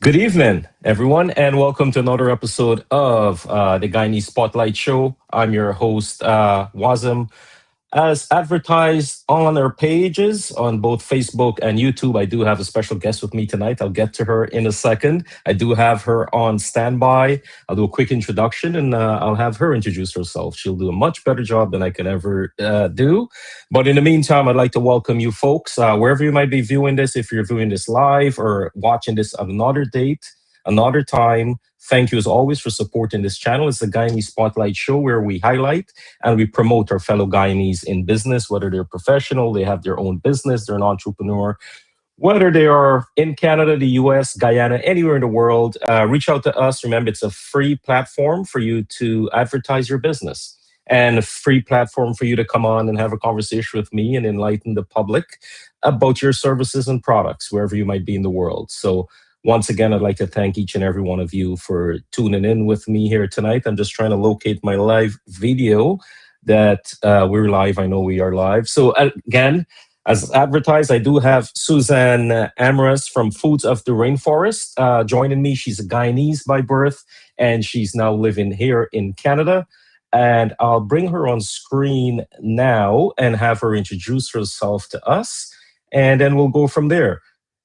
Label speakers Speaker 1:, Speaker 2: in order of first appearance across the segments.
Speaker 1: Good evening, everyone, and welcome to another episode of the Guyanese Spotlight Show. I'm your host, Wazim. As advertised on our pages on both Facebook and YouTube, I do have a special guest with me tonight. I'll get to her in a second. I do have her on standby. I'll do a quick introduction and I'll have her introduce herself. She'll do a much better job than I can ever do. But in the meantime, I'd like to welcome you folks, wherever you might be viewing this, if you're viewing this live or watching this at another date, another time. Thank you as always for supporting this channel. It's the Guyanese Spotlight Show where we highlight and we promote our fellow Guyanese in business, whether they're professional, they have their own business, they're an entrepreneur, whether they are in Canada, the US, Guyana, anywhere in the world. Reach out to us. Remember, it's a free platform for you to advertise your business and a free platform for you to come on and have a conversation with me and enlighten the public about your services and products, wherever you might be in the world. So once again, I'd like to thank each and every one of you for tuning in with me here tonight. I'm just trying to locate my live video that we're live. I know we are live. So again, as advertised, I do have Suzanne Amres from Foods of the Rainforest joining me. She's a Guyanese by birth, and she's now living here in Canada. And I'll bring her on screen now and have her introduce herself to us, and then we'll go from there.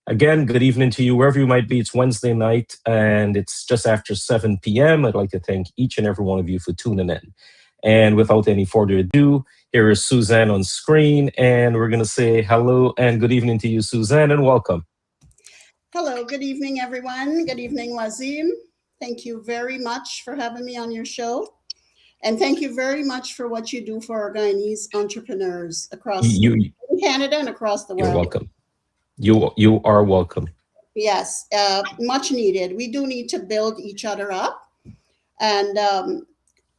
Speaker 1: Again, good evening to you, wherever you might be. It's Wednesday night, and it's just after 7 p.m. I'd like to thank each and every one of you for tuning in. And without any further ado, here is Suzanne on screen, and we're going to say hello and good evening to you, Suzanne, and welcome.
Speaker 2: Hello, good evening, everyone. Good evening, Wazim. Thank you very much for having me on your show. And thank you very much for what you do for our Guyanese entrepreneurs across Canada and across the world.
Speaker 1: You're welcome. You are welcome.
Speaker 2: Yes, much needed. We do need to build each other up, and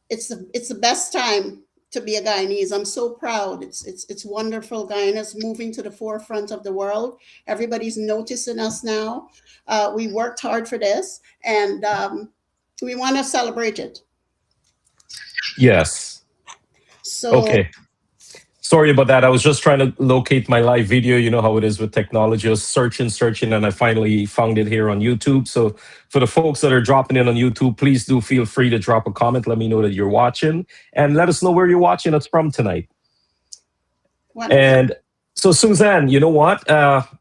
Speaker 2: it's the best time to be a Guyanese. I'm so proud. It's wonderful. Guyana's moving to the forefront of the world. Everybody's noticing us now. We worked hard for this, and we want to celebrate it.
Speaker 1: Yes.
Speaker 2: So
Speaker 1: okay. Sorry about that. I was just trying to locate my live video. You know how it is with technology. I was searching, and I finally found it here on YouTube. So for the folks that are dropping in on YouTube, please do feel free to drop a comment. Let me know that you're watching and let us know where you're watching us from tonight.
Speaker 2: wonderful.
Speaker 1: And so, Suzanne, you know what?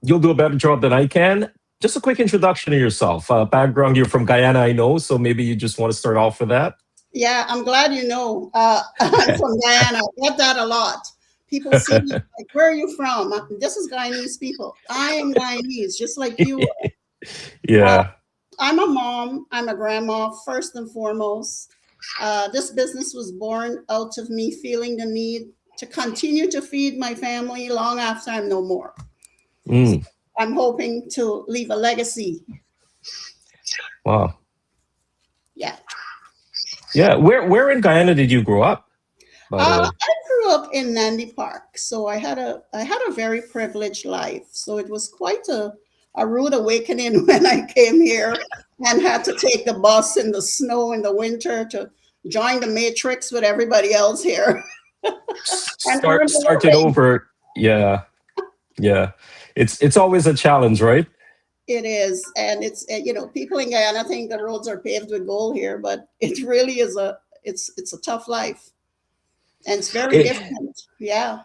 Speaker 1: You'll do a better job than I can. Just a quick introduction of yourself. Background, you're from Guyana, I know. So maybe you just want to start off with that.
Speaker 2: Yeah, I'm glad you know. I'm from Guyana. I get that a lot. People see me like, where are you from? This is Guyanese people. I am Guyanese, just like you are.
Speaker 1: Yeah.
Speaker 2: I'm a mom. I'm a grandma, first and foremost. This business was born out of me feeling the need to continue to feed my family long after I'm no more.
Speaker 1: Mm.
Speaker 2: So I'm hoping to leave a legacy.
Speaker 1: Wow.
Speaker 2: Yeah.
Speaker 1: Yeah. Where in Guyana did you grow up?
Speaker 2: I grew up in Nandi Park, so I had a very privileged life. So it was quite a rude awakening when I came here and had to take the bus in the snow in the winter to join the matrix with everybody else here.
Speaker 1: Started over. Yeah. It's always a challenge, right?
Speaker 2: It is, and it's people in Guyana think the roads are paved with gold here, but it really is it's a tough life. And it's very different. Yeah.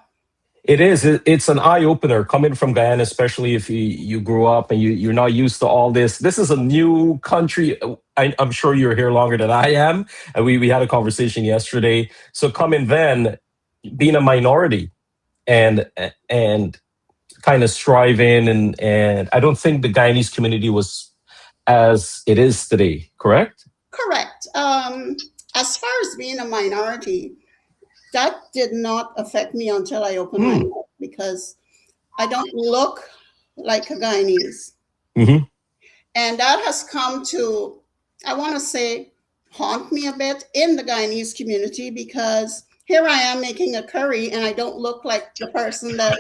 Speaker 1: It is. It's an eye opener coming from Guyana, especially if you grew up and you're not used to all this. This is a new country. I'm sure you're here longer than I am. And we had a conversation yesterday. So coming then, being a minority and kind of striving and I don't think the Guyanese community was as it is today, correct?
Speaker 2: Correct. As far as being a minority, that did not affect me until I opened my mouth because I don't look like a Guyanese.
Speaker 1: Mm-hmm.
Speaker 2: And that has come to, I want to say, haunt me a bit in the Guyanese community because here I am making a curry and I don't look like the person that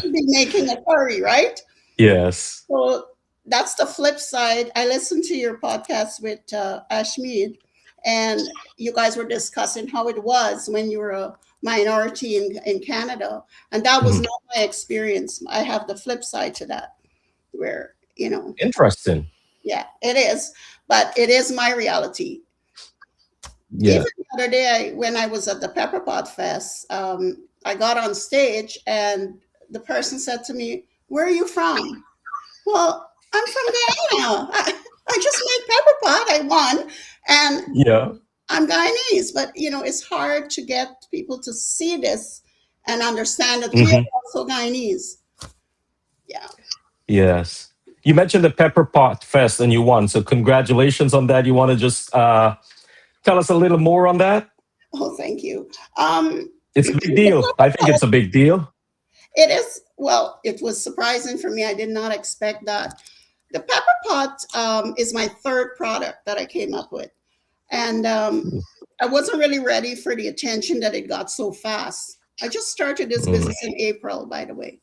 Speaker 2: should be making a curry, right?
Speaker 1: Yes.
Speaker 2: So that's the flip side. I listened to your podcast with Ashmead, and you guys were discussing how it was when you were a minority in Canada. And that was not my experience. I have the flip side to that where,
Speaker 1: Interesting.
Speaker 2: Yeah, it is. But it is my reality.
Speaker 1: Yeah.
Speaker 2: Even the other day, when I was at the Pepper Pot Fest, I got on stage and the person said to me, "Where are you from?" Well, I'm from Guyana. I just made Pepper Pot. I won. And
Speaker 1: Yeah.
Speaker 2: I'm Guyanese. But, it's hard to get people to see this and understand that we are
Speaker 1: Hmm.
Speaker 2: also Guyanese. Yeah.
Speaker 1: Yes. You mentioned the Pepper Pot Fest and you won. So congratulations on that. You want to just tell us a little more on that?
Speaker 2: Oh, thank you. Um,
Speaker 1: It's a big deal. I think it's a big deal.
Speaker 2: it is, well, it was surprising for me. I did not expect that. The Pepper Pot is my third product that I came up with. And I wasn't really ready for the attention that it got so fast. I just started this
Speaker 1: Mm.
Speaker 2: business in April, by the way.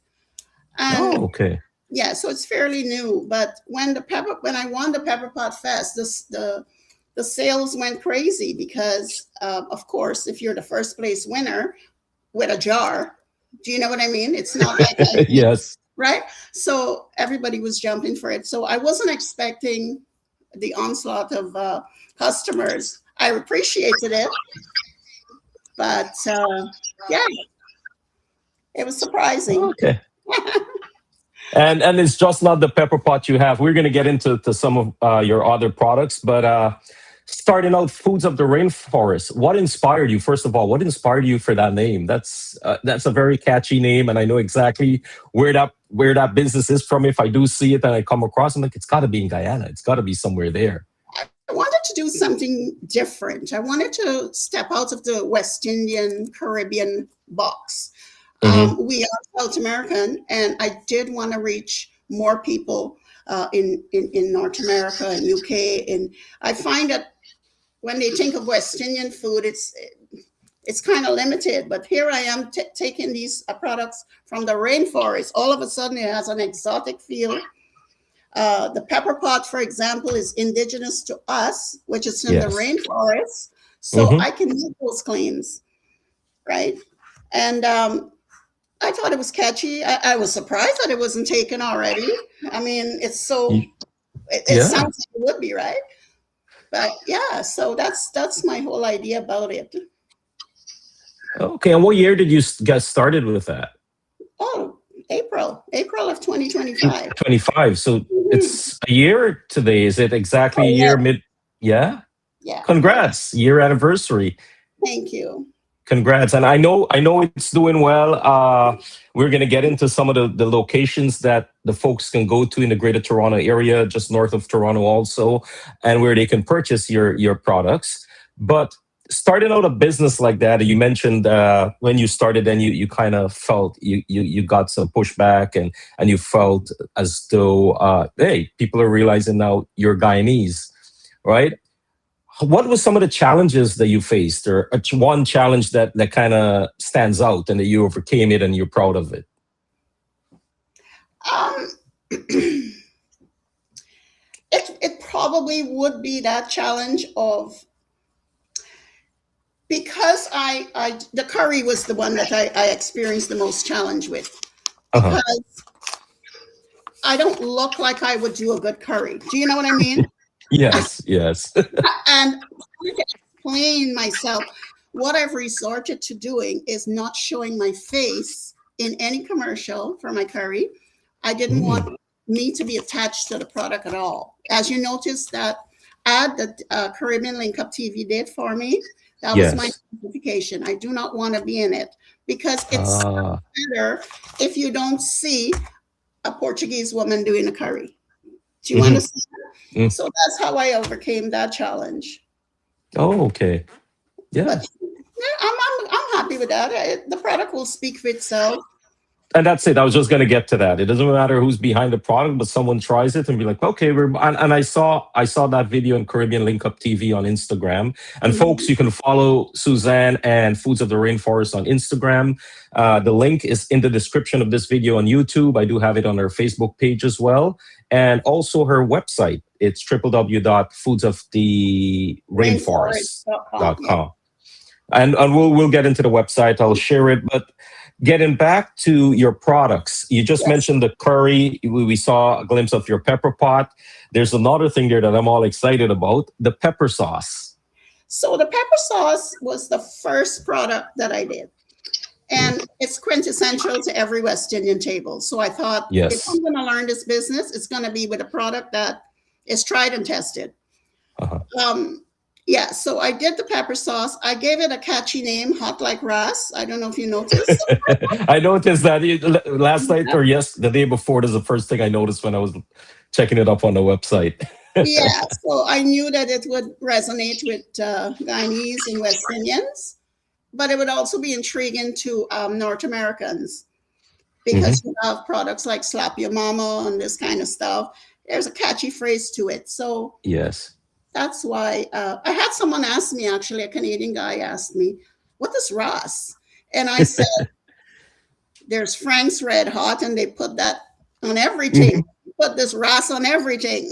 Speaker 2: And
Speaker 1: Oh, okay.
Speaker 2: yeah, so it's fairly new. But when I won the Pepper Pot Fest, the sales went crazy because, of course, if you're the first place winner with a jar, do you know what I mean? It's not like
Speaker 1: Yes.
Speaker 2: right? So everybody was jumping for it. So I wasn't expecting the onslaught of customers. I appreciated it, but yeah, it was surprising.
Speaker 1: Okay. And it's just not the pepper pot you have. We're going to get into some of your other products, but starting out, Foods of the Rainforest. What inspired you? First of all, what inspired you for that name? That's a very catchy name, and I know exactly where that business is from. If I do see it and I come across, I'm like, it's got to be in Guyana. It's got to be somewhere there.
Speaker 2: I wanted to do something different. I wanted to step out of the West Indian Caribbean box.
Speaker 1: Hmm.
Speaker 2: We are South American, and I did want to reach more people in North America and UK. And I find that when they think of West Indian food, it's kind of limited. But here I am taking these products from the rainforest. All of a sudden, it has an exotic feel. The pepper pot, for example, is indigenous to us, which is in the
Speaker 1: Yes.
Speaker 2: rainforest. So
Speaker 1: Hmm.
Speaker 2: I can make those claims, right? And I thought it was catchy. I was surprised that it wasn't taken already. I mean, it sounds
Speaker 1: Yeah.
Speaker 2: like it would be, right? But yeah, so that's my whole idea about it.
Speaker 1: Okay. And what year did you get started with that?
Speaker 2: Oh, April of 2025.
Speaker 1: 25. So
Speaker 2: Mhm.
Speaker 1: it's a year today. Is it exactly a
Speaker 2: Oh
Speaker 1: year
Speaker 2: yeah,
Speaker 1: mid? Yeah.
Speaker 2: yeah.
Speaker 1: Congrats. Year anniversary.
Speaker 2: Thank you.
Speaker 1: Congrats. And I know it's doing well. We're gonna get into some of the locations that the folks can go to in the greater Toronto area, just north of Toronto also, and where they can purchase your products. But starting out a business like that, you mentioned when you started, and you kind of felt you got some pushback, and you felt as though hey, people are realizing now you're Guyanese, right? What was some of the challenges that you faced, or one challenge that kind of stands out and that you overcame it and you're proud of it?
Speaker 2: Um, it probably would be that challenge of, because I the curry was the one that I experienced the most challenge with,
Speaker 1: Uh-huh.
Speaker 2: because I don't look like I would do a good curry. Do you know what I mean?
Speaker 1: Yes, yes.
Speaker 2: And to explain myself, what I've resorted to doing is not showing my face in any commercial for my curry. I didn't want
Speaker 1: Mm,
Speaker 2: me to be attached to the product at all. As you noticed, that ad that Caribbean Link Up TV did for me, that was my
Speaker 1: yes.
Speaker 2: notification. I do not want to be in it because it's
Speaker 1: Ah,
Speaker 2: better if you don't see a Portuguese woman doing a curry. Do you
Speaker 1: mhm,
Speaker 2: understand?
Speaker 1: mm.
Speaker 2: So that's how I overcame that challenge.
Speaker 1: Oh, okay. Yeah.
Speaker 2: But yeah, I'm happy with that. The product will speak for itself.
Speaker 1: And that's it. I was just going to get to that. It doesn't matter who's behind the product, but someone tries it and be like, okay, and I saw that video on Caribbean Link Up TV on Instagram. And folks,
Speaker 2: Mhm.
Speaker 1: you can follow Suzanne and Foods of the Rainforest on Instagram. The link is in the description of this video on YouTube. I do have it on her Facebook page as well, and also her website. It's
Speaker 2: Rainforest.com. Yeah.
Speaker 1: www.foodsoftherainforest.com. And we'll get into the website. I'll share it, but Getting back to your products, you just
Speaker 2: Yes.
Speaker 1: mentioned the curry. We saw a glimpse of your pepper pot. There's another thing there that I'm all excited about, the pepper sauce.
Speaker 2: So the pepper sauce was the first product that I did.
Speaker 1: Mm.
Speaker 2: And it's quintessential to every West Indian table. So I thought if
Speaker 1: Yes.
Speaker 2: I'm going to learn this business, it's going to be with a product that is tried and tested.
Speaker 1: Uh-huh.
Speaker 2: Um, yeah, so I did the pepper sauce. I gave it a catchy name, Hot Like Ras. I don't know if you noticed.
Speaker 1: I noticed that last night, or yes, the day before. This is the first thing I noticed when I was checking it up on the website.
Speaker 2: Yeah, so I knew that it would resonate with Guyanese and West Indians, but it would also be intriguing to North Americans
Speaker 1: Hmm.
Speaker 2: because you have products like Slap Your Mama and this kind of stuff. There's a catchy phrase to it. So
Speaker 1: Yes.
Speaker 2: that's why I had someone ask me, actually, a Canadian guy asked me, what is Ras? And I said, there's Frank's Red Hot, and they put that on everything.
Speaker 1: Mhm.
Speaker 2: Put this Ras on everything.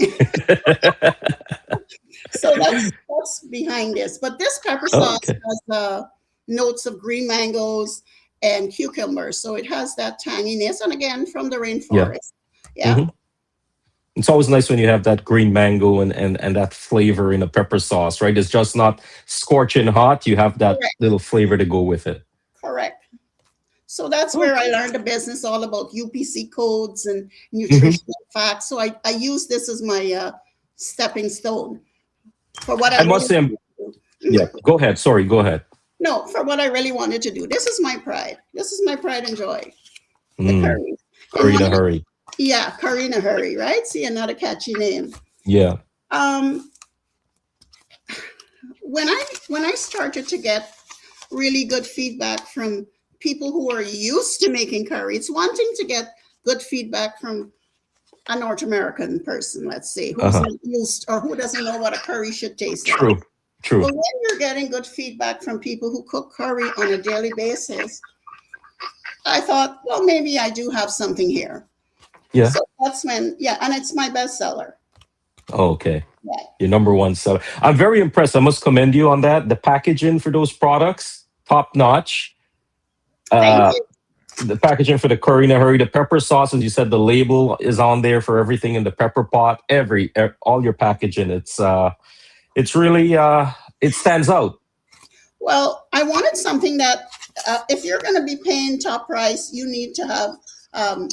Speaker 2: So that's behind this. But this pepper sauce
Speaker 1: Okay.
Speaker 2: has notes of green mangoes and cucumbers. So it has that tanginess. And again, from the
Speaker 1: Yeah.
Speaker 2: rainforest. Yeah.
Speaker 1: Hmm. It's always nice when you have that green mango and that flavor in a pepper sauce, right? It's just not scorching hot. You have that
Speaker 2: Correct.
Speaker 1: little flavor to go with it.
Speaker 2: Correct. So that's where I
Speaker 1: Okay.
Speaker 2: learned the business all about UPC codes and
Speaker 1: Hmm.
Speaker 2: nutritional facts. So I use this as my stepping stone for what I
Speaker 1: I must
Speaker 2: really
Speaker 1: say,
Speaker 2: wanted to do.
Speaker 1: yeah,
Speaker 2: Mhm.
Speaker 1: go ahead. Sorry, go ahead.
Speaker 2: No, for what I really wanted to do. This is my pride. This is my pride and joy. The
Speaker 1: Mm,
Speaker 2: curry. And
Speaker 1: hurry
Speaker 2: when
Speaker 1: in a hurry.
Speaker 2: yeah, curry in a hurry, right? See, another catchy name.
Speaker 1: Yeah.
Speaker 2: Um, when I started to get really good feedback from people who are used to making curry, it's one thing to get good feedback from a North American person, let's say, who's
Speaker 1: Uh-huh.
Speaker 2: not used or who doesn't know what a curry should taste like.
Speaker 1: True. True.
Speaker 2: But when you're getting good feedback from people who cook curry on a daily basis, I thought, well, maybe I do have something here.
Speaker 1: Yeah.
Speaker 2: So that's when, yeah, and it's my bestseller.
Speaker 1: Oh, okay.
Speaker 2: Yeah.
Speaker 1: Your number one seller. I'm very impressed. I must commend you on that. The packaging for those products, top notch.
Speaker 2: Thank
Speaker 1: Uh,
Speaker 2: you.
Speaker 1: the packaging for the curry in a hurry, the pepper sauce, as you said, the label is on there for everything in the pepper pot. All your packaging. It's really it stands out.
Speaker 2: Well, I wanted something that, if you're going to be paying top price, you need to have um,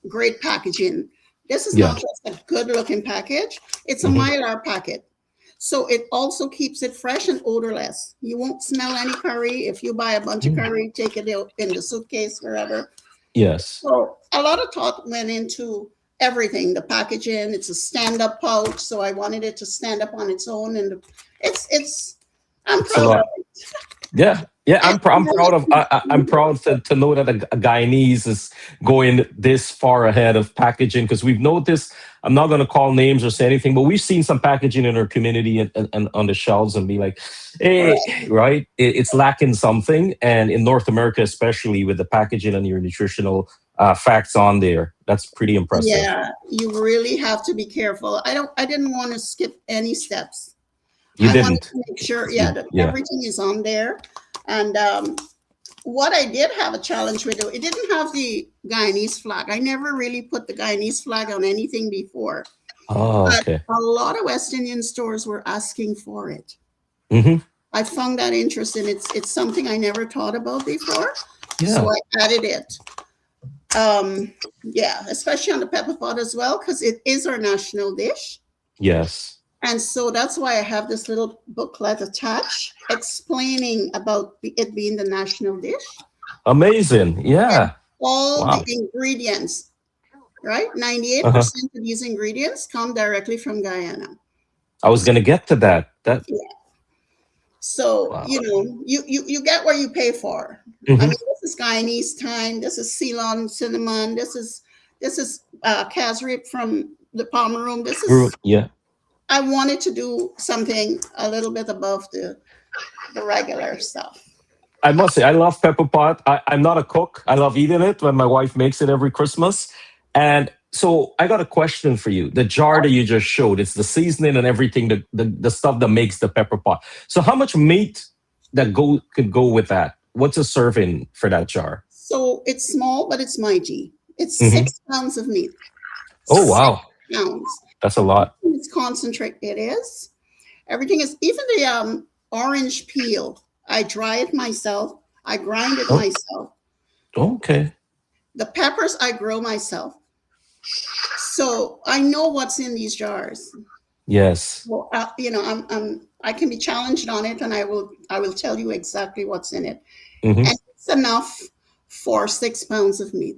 Speaker 2: great packaging. This is
Speaker 1: Yeah.
Speaker 2: not just a good looking package, it's a
Speaker 1: Hmm.
Speaker 2: mylar packet. So it also keeps it fresh and odorless. You won't smell any curry. If you buy a bunch of
Speaker 1: Mm.
Speaker 2: curry, take it out in the suitcase, wherever.
Speaker 1: Yes.
Speaker 2: So a lot of thought went into everything. The packaging, it's a stand-up pouch, so I wanted it to stand up on its own, and it's. I'm
Speaker 1: It's a
Speaker 2: proud of
Speaker 1: lot.
Speaker 2: it.
Speaker 1: Yeah, yeah.
Speaker 2: And
Speaker 1: I'm proud of. I'm proud to know that a Guyanese is going this far ahead of packaging because we've noticed. I'm not going to call names or say anything, but we've seen some packaging in our community and on the shelves and be like, hey,
Speaker 2: correct.
Speaker 1: right? It's lacking something, and in North America, especially with the packaging and your nutritional facts on there, that's pretty impressive.
Speaker 2: Yeah, you really have to be careful. I didn't want to skip any steps.
Speaker 1: You
Speaker 2: I wanted
Speaker 1: didn't.
Speaker 2: to make sure, yeah,
Speaker 1: You,
Speaker 2: that
Speaker 1: yeah.
Speaker 2: everything is on there. And what I did have a challenge with it didn't have the Guyanese flag. I never really put the Guyanese flag on anything before,
Speaker 1: Oh,
Speaker 2: but
Speaker 1: okay.
Speaker 2: a lot of West Indian stores were asking for it.
Speaker 1: Hmm.
Speaker 2: I found that interesting. It's something I never thought about before, so
Speaker 1: Yeah.
Speaker 2: I added it. Yeah, especially on the pepper pot as well, because it is our national dish.
Speaker 1: Yes.
Speaker 2: And so that's why I have this little booklet attached explaining about it being the national dish
Speaker 1: Amazing.
Speaker 2: and
Speaker 1: Yeah.
Speaker 2: all the
Speaker 1: Wow.
Speaker 2: ingredients, right?
Speaker 1: Uh-huh.
Speaker 2: 98% of these ingredients come directly from Guyana.
Speaker 1: I was gonna get to that. That
Speaker 2: Yeah. So,
Speaker 1: wow.
Speaker 2: you get what you pay for. I
Speaker 1: Hmm.
Speaker 2: mean, this is Guyanese thyme, this is Ceylon cinnamon, this is casrip from the Pomeroon. This is
Speaker 1: Yeah.
Speaker 2: I wanted to do something a little bit above the regular stuff.
Speaker 1: I must say, I love pepper pot. I'm not a cook. I love eating it when my wife makes it every Christmas. And so I got a question for you. The jar that you just showed, it's the seasoning and everything, the stuff that makes the pepper pot. So how much meat that could go with that? What's a serving for that jar?
Speaker 2: So it's small, but it's mighty. It's
Speaker 1: Hmm.
Speaker 2: 6 pounds of meat.
Speaker 1: Oh,
Speaker 2: Six
Speaker 1: wow.
Speaker 2: pounds.
Speaker 1: That's a lot.
Speaker 2: It's concentrate. It is. Everything is, even the orange peel. I dry it myself. I grind it
Speaker 1: Oh,
Speaker 2: myself.
Speaker 1: okay.
Speaker 2: The peppers I grow myself. So I know what's in these jars.
Speaker 1: Yes.
Speaker 2: Well, I can be challenged on it, and I will tell you exactly what's in it,
Speaker 1: Hmm.
Speaker 2: and it's enough for 6 pounds of meat.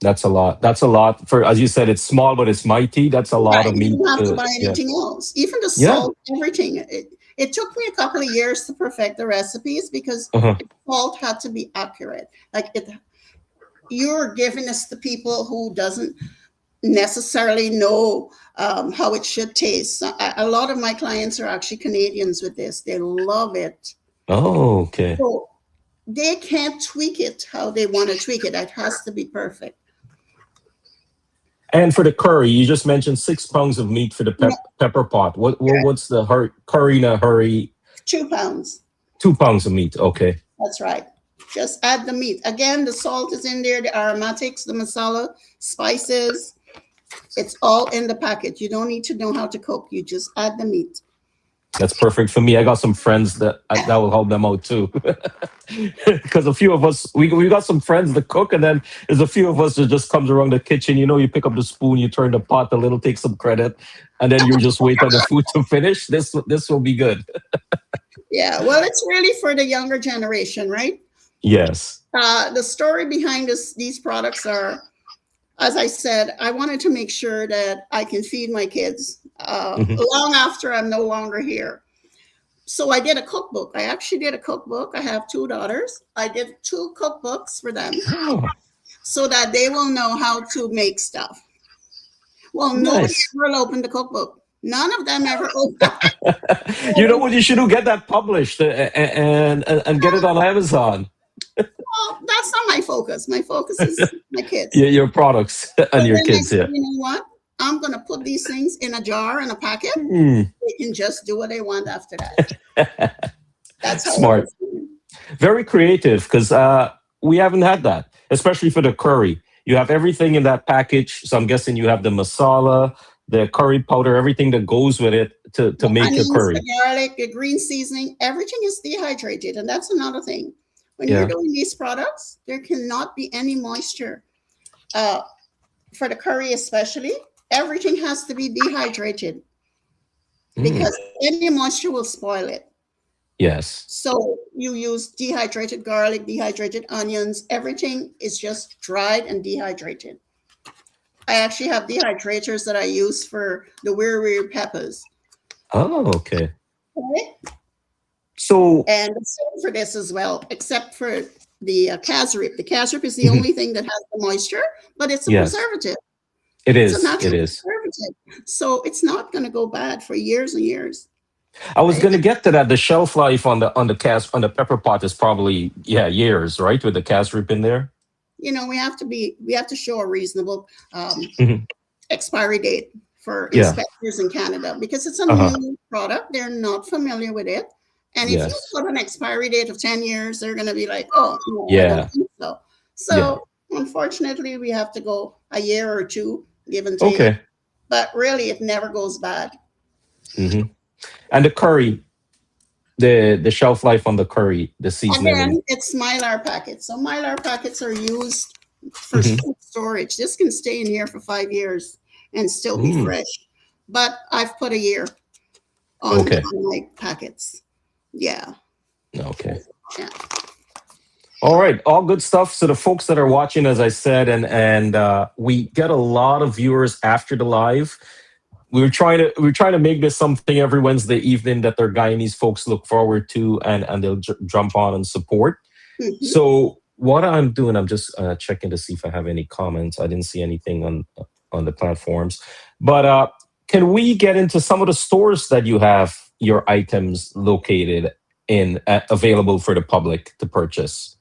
Speaker 1: That's a lot. That's a lot for, as you said, it's small, but it's mighty. That's a lot
Speaker 2: Right,
Speaker 1: of
Speaker 2: you
Speaker 1: meat.
Speaker 2: don't have to buy
Speaker 1: Yeah.
Speaker 2: anything else. Even the
Speaker 1: Yeah.
Speaker 2: salt, everything. It took me a couple of years to perfect the recipes because
Speaker 1: Uh-huh.
Speaker 2: salt had to be accurate. Like you're giving this to people who doesn't necessarily know how it should taste. A lot of my clients are actually Canadians with this. They love it.
Speaker 1: Oh, okay.
Speaker 2: So they can't tweak it how they want to tweak it. It has to be perfect.
Speaker 1: And for the curry, you just mentioned 6 pounds of meat for the
Speaker 2: No,
Speaker 1: pepper pot.
Speaker 2: correct.
Speaker 1: What's the curry in a hurry?
Speaker 2: 2 pounds.
Speaker 1: 2 pounds of meat. Okay.
Speaker 2: That's right. Just add the meat. Again, the salt is in there, the aromatics, the masala, spices. It's all in the packet. You don't need to know how to cook. You just add the meat.
Speaker 1: That's perfect for me. I got some friends that will help them out too, because a few of us we got some friends that cook, and then there's a few of us that just comes around the kitchen. You know, you pick up the spoon, you turn the pot a little, take some credit, and then you just wait on the food to finish. This will be good.
Speaker 2: Yeah, well, it's really for the younger generation, right?
Speaker 1: Yes.
Speaker 2: The story behind these products are, as I said, I wanted to make sure that I can feed my kids
Speaker 1: Hmm.
Speaker 2: long after I'm no longer here. So I did a cookbook. I actually did a cookbook. I have two daughters. I did two cookbooks for them
Speaker 1: Oh,
Speaker 2: so that they will know how to make stuff. Well, nobody
Speaker 1: nice.
Speaker 2: ever opened the cookbook. None of them ever opened.
Speaker 1: You know what? You should do, get that published, and get it on Amazon.
Speaker 2: Well, that's not my focus. My focus is my kids.
Speaker 1: Your products
Speaker 2: So
Speaker 1: and your
Speaker 2: then I
Speaker 1: kids.
Speaker 2: said,
Speaker 1: Yeah.
Speaker 2: you know what? I'm going to put these things in a jar and a packet.
Speaker 1: Hmm.
Speaker 2: They can just do what they want after that. That's how it
Speaker 1: Smart.
Speaker 2: is.
Speaker 1: Very creative, because we haven't had that, especially for the curry. You have everything in that package. So I'm guessing you have the masala, the curry powder, everything that goes with it to
Speaker 2: The
Speaker 1: make your
Speaker 2: onions, the
Speaker 1: curry.
Speaker 2: garlic, the green seasoning, everything is dehydrated. And that's another thing. When you're
Speaker 1: Yeah.
Speaker 2: doing these products, there cannot be any moisture. Uh, for the curry, especially, everything has to be dehydrated
Speaker 1: Mm.
Speaker 2: because any moisture will spoil it.
Speaker 1: Yes.
Speaker 2: So you use dehydrated garlic, dehydrated onions, everything is just dried and dehydrated. I actually have dehydrators that I use for the weird peppers.
Speaker 1: Oh, okay.
Speaker 2: Okay.
Speaker 1: So,
Speaker 2: And the same for this as well, except for the casrip. The casrip is the
Speaker 1: mhm,
Speaker 2: only thing that has the moisture, but it's a
Speaker 1: yes,
Speaker 2: preservative.
Speaker 1: it
Speaker 2: It's a
Speaker 1: is. It
Speaker 2: natural
Speaker 1: is.
Speaker 2: preservative. So it's not going to go bad for years and years,
Speaker 1: I was
Speaker 2: right?
Speaker 1: going to get to that. The shelf life on the pepper pot is probably, yeah, years, right? With the cast rip in there.
Speaker 2: We have to show a reasonable
Speaker 1: Hmm.
Speaker 2: expiry date for
Speaker 1: Yeah.
Speaker 2: inspectors in Canada because it's a
Speaker 1: Uh huh.
Speaker 2: new product. They're not familiar with it. And if you
Speaker 1: Yes.
Speaker 2: put an expiry date of 10 years, they're going to be like, oh, no, I don't
Speaker 1: Yeah.
Speaker 2: think so.
Speaker 1: Yeah.
Speaker 2: So, unfortunately, we have to go a year or two, give and take.
Speaker 1: Okay.
Speaker 2: But really, it never goes bad.
Speaker 1: Hmm. And the curry, the shelf life on the curry, the seasoning.
Speaker 2: Again, it's Mylar packets. So, Mylar packets are used for
Speaker 1: Hmm.
Speaker 2: storage. This can stay in here for 5 years and still be
Speaker 1: Mm.
Speaker 2: fresh. But I've put a year
Speaker 1: Okay.
Speaker 2: on my packets. Yeah.
Speaker 1: Okay.
Speaker 2: Yeah.
Speaker 1: All right, all good stuff. So the folks that are watching, as I said, and we get a lot of viewers after the live. We're trying to make this something every Wednesday evening that their Guyanese folks look forward to, and they'll jump on and support.
Speaker 2: Mhm.
Speaker 1: So what I'm doing, I'm just checking to see if I have any comments. I didn't see anything on the platforms, but can we get into some of the stores that you have your items located in, available for the public to purchase?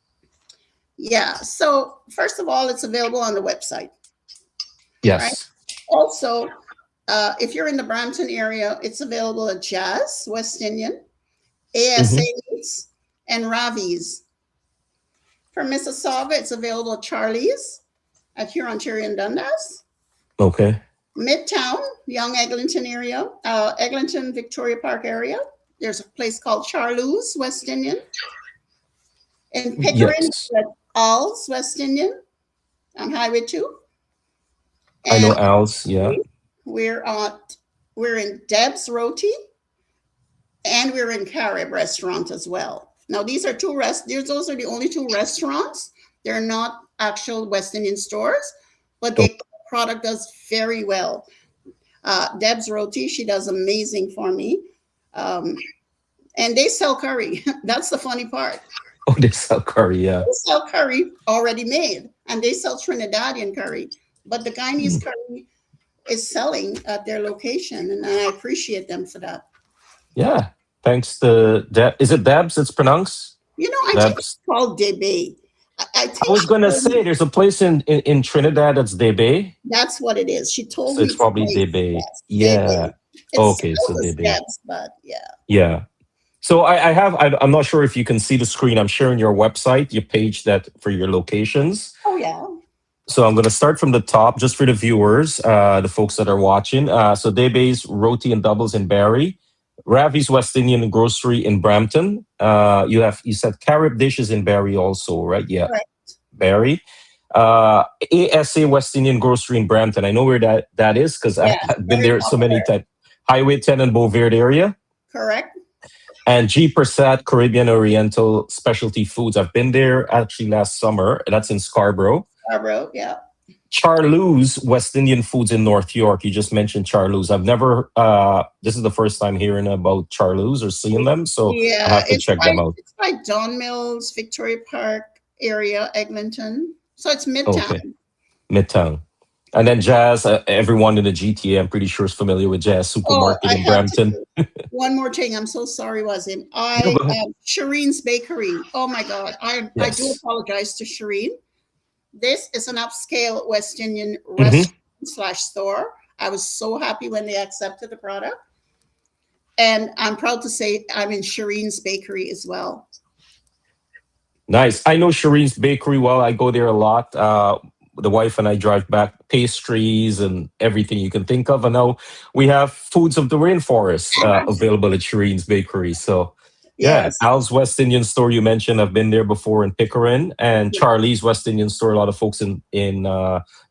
Speaker 2: Yeah. So, first of all, it's available on the website, right?
Speaker 1: Yes.
Speaker 2: Also, if you're in the Brampton area, it's available at Jazz, West Indian, ASA
Speaker 1: Hmm.
Speaker 2: Meats, and Ravi's. For Mississauga, it's available at Charlie's at Hurontario and Dundas.
Speaker 1: Okay.
Speaker 2: Midtown, Young Eglinton area, Eglinton, Victoria Park area. There's a place called Charlou's West Indian. In Pickering,
Speaker 1: Yes.
Speaker 2: at Al's West Indian on Highway 2.
Speaker 1: I know
Speaker 2: And
Speaker 1: Al's. Yeah.
Speaker 2: we're in Deb's Roti, and we're in Carib Restaurant as well. Now, these are those are the only two restaurants. They're not actual West Indian stores, but the product does very well. Deb's Roti, she does amazing for me. And they sell curry. That's the funny part.
Speaker 1: Oh, they sell curry. Yeah.
Speaker 2: They sell curry already made, and they sell Trinidadian curry. But the Guyanese curry is selling at their location, and I appreciate them for that.
Speaker 1: Yeah. Thanks to Deb. Is it Deb's? It's pronounced.
Speaker 2: I think it's called Debe. I
Speaker 1: was gonna say there's a place in Trinidad that's Debe.
Speaker 2: That's what it is. She told
Speaker 1: So
Speaker 2: me
Speaker 1: it's probably Debe. Yeah. Okay, so Debe.
Speaker 2: But yeah.
Speaker 1: Yeah. So I'm not sure if you can see the screen. I'm sharing your website, your page that for your locations.
Speaker 2: Oh yeah.
Speaker 1: So I'm going to start from the top just for the viewers, the folks that are watching. So Debe's Roti and Doubles in Barrie, Ravi's West Indian Grocery in Brampton. You said Carib Dishes in Barrie also, right? Yeah.
Speaker 2: Right.
Speaker 1: Barrie. ASA West Indian Grocery in Brampton. I know where that is because I've been there so many times. Highway 10 and Beauverde area.
Speaker 2: Correct.
Speaker 1: And G. Persat Caribbean Oriental Specialty Foods. I've been there actually last summer. That's in Scarborough.
Speaker 2: Scarborough, yeah.
Speaker 1: Charlou's West Indian Foods in North York. You just mentioned Charlou's. I've never, this is the first time hearing about Charlou's or seeing them. So I have to check them out.
Speaker 2: It's by Don Mills, Victoria Park area, Eglinton. So it's Midtown.
Speaker 1: Okay. Midtown. And then Jazz, everyone in the GTA, I'm pretty sure is familiar with Jazz Supermarket in Brampton.
Speaker 2: One more thing, I'm so sorry, Wazim. Shireen's Bakery. Oh my God, I do apologize to Shireen. This is an upscale West Indian restaurant / store. I was so happy when they accepted the product. And I'm proud to say I'm in Shireen's Bakery as well.
Speaker 1: Nice. I know Shireen's Bakery well. I go there a lot. The wife and I drive back pastries and everything you can think of. And now we have Foods of the Rainforest available at Shireen's Bakery. So
Speaker 2: yes.
Speaker 1: Al's West Indian Store you mentioned. I've been there before in Pickering, and Charlie's West Indian Store. A lot of folks in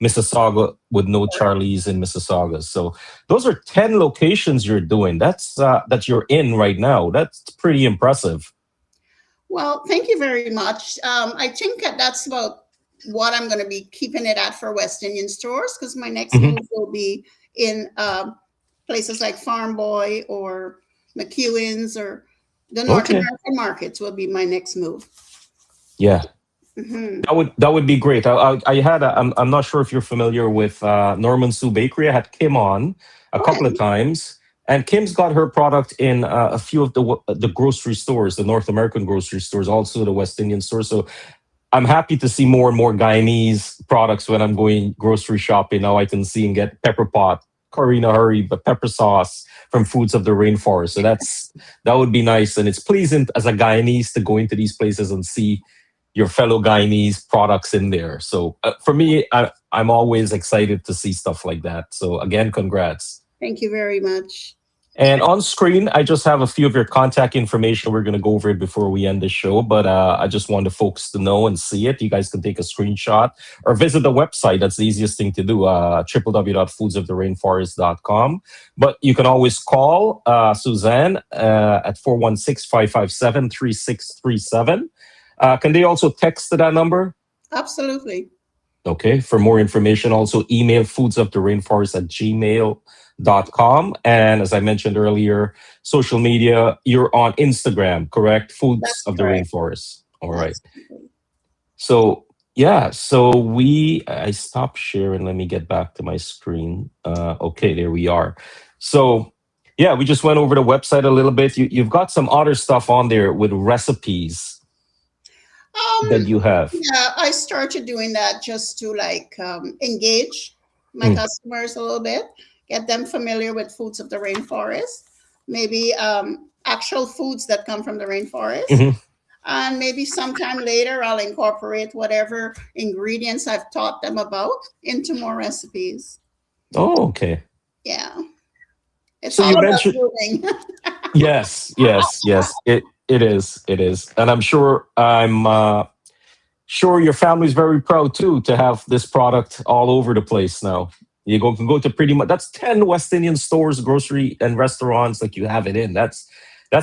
Speaker 1: Mississauga would know Charlie's in Mississauga. So those are 10 locations you're doing. That's that you're in right now. That's pretty impressive.
Speaker 2: Well, thank you very much. I think that's about what I'm going to be keeping it at for West Indian stores, because my next move will be in places like Farm Boy or McEwen's or the North American markets will be my next move.
Speaker 1: Yeah, that would be great. I'm not sure if you're familiar with Norman Sue Bakery. I had Kim on a couple of times, and Kim's got her product in a few of the grocery stores, the North American grocery stores, also the West Indian stores. So I'm happy to see more and more Guyanese products when I'm going grocery shopping. Now I can see and get pepper pot, curry in a hurry, but pepper sauce from Foods of the Rainforest. So that would be nice. And it's pleasant as a Guyanese to go into these places and see your fellow Guyanese products in there. So for me, I'm always excited to see stuff like that. So again, congrats.
Speaker 2: Thank you very much.
Speaker 1: And on screen, I just have a few of your contact information. We're going to go over it before we end the show, but I just want the folks to know and see it. You guys can take a screenshot or visit the website. That's the easiest thing to do, www.foodsoftherainforest.com. But you can always call Suzanne at 416-557-3637. Can they also text to that number?
Speaker 2: Absolutely.
Speaker 1: Okay. For more information, also email foodsoftherainforest@gmail.com. And as I mentioned earlier, social media, you're on Instagram, correct? Foods of the Rainforest. All right. So I stopped sharing. Let me get back to my screen. Okay, there we are. So we just went over the website a little bit. You've got some other stuff on there with recipes that you have.
Speaker 2: Yeah, I started doing that just to engage my customers a little bit, get them familiar with Foods of the Rainforest, maybe actual foods that come from the rainforest. And maybe sometime later, I'll incorporate whatever ingredients I've taught them about into more recipes.
Speaker 1: Oh, okay.
Speaker 2: Yeah, it's
Speaker 1: So
Speaker 2: all
Speaker 1: you
Speaker 2: about
Speaker 1: mentioned
Speaker 2: moving.
Speaker 1: yes, yes, yes. It is, and I'm sure your family's very proud too to have this product all over the place now. Can go to pretty much that's 10 West Indian stores, grocery and restaurants like you have it in. That's